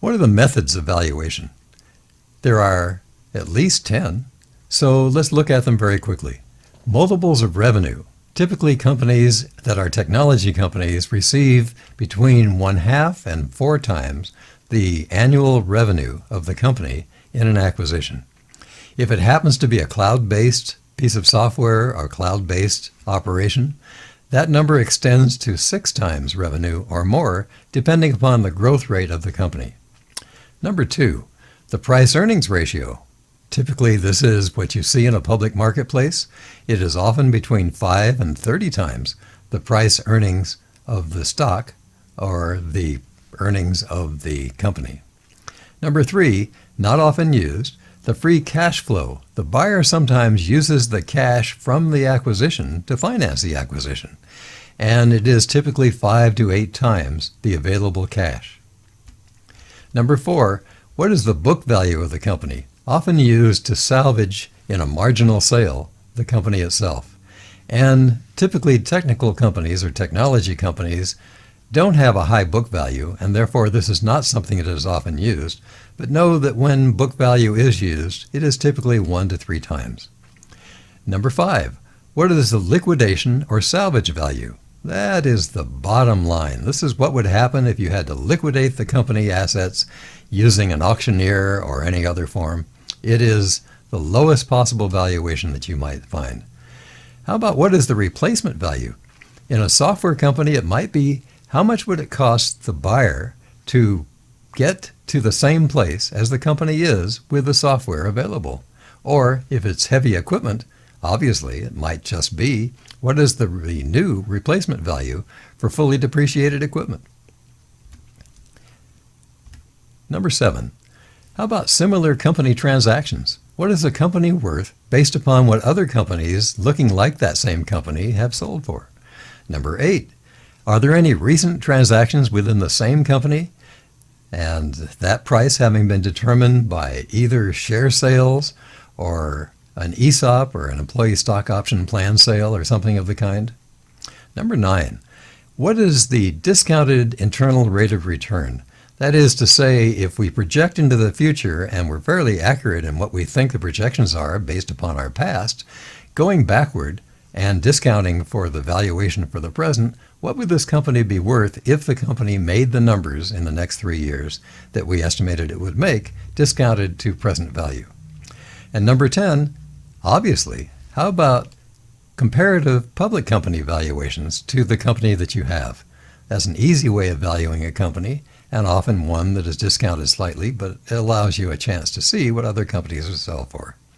What are the methods of valuation? There are at least 10, so let's look at them very quickly. Multiples of revenue. Typically, companies that are technology companies receive between 1/2 and 4 times the annual revenue of the company in an acquisition. If it happens to be a cloud-based piece of software or cloud-based operation, that number extends to 6 times revenue or more, depending upon the growth rate of the company. Number 2, the price-earnings ratio. Typically, this is what you see in a public marketplace. It is often between 5 and 30 times the price earnings of the stock or the earnings of the company. Number 3, not often used, the free cash flow. The buyer sometimes uses the cash from the acquisition to finance the acquisition, and it is typically 5 to 8 times the available cash. Number 4, what is the book value of the company? Often used to salvage in a marginal sale the company itself. And typically technical companies or technology companies don't have a high book value, and therefore this is not something that is often used. But know that when book value is used, it is typically 1 to 3 times. Number 5, what is the liquidation or salvage value? That is the bottom line. This is what would happen if you had to liquidate the company assets using an auctioneer or any other form. It is the lowest possible valuation that you might find. How about what is the replacement value? In a software company, it might be how much would it cost the buyer to get to the same place as the company is with the software available. Or if it's heavy equipment, obviously it might just be what is the new replacement value for fully depreciated equipment. Number 7, how about similar company transactions? What is a company worth based upon what other companies looking like that same company have sold for? Number 8, are there any recent transactions within the same company and that price having been determined by either share sales or an ESOP or an employee stock option plan sale or something of the kind? Number 9, what is the discounted internal rate of return? That is to say, if we project into the future and we're fairly accurate in what we think the projections are based upon our past, going backward and discounting for the valuation for the present, what would this company be worth if the company made the numbers in the next 3 years that we estimated it would make, discounted to present value? And number 10, obviously, how about comparative public company valuations to the company that you have? That's an easy way of valuing a company, and often one that is discounted slightly, but it allows you a chance to see what other companies will sell for.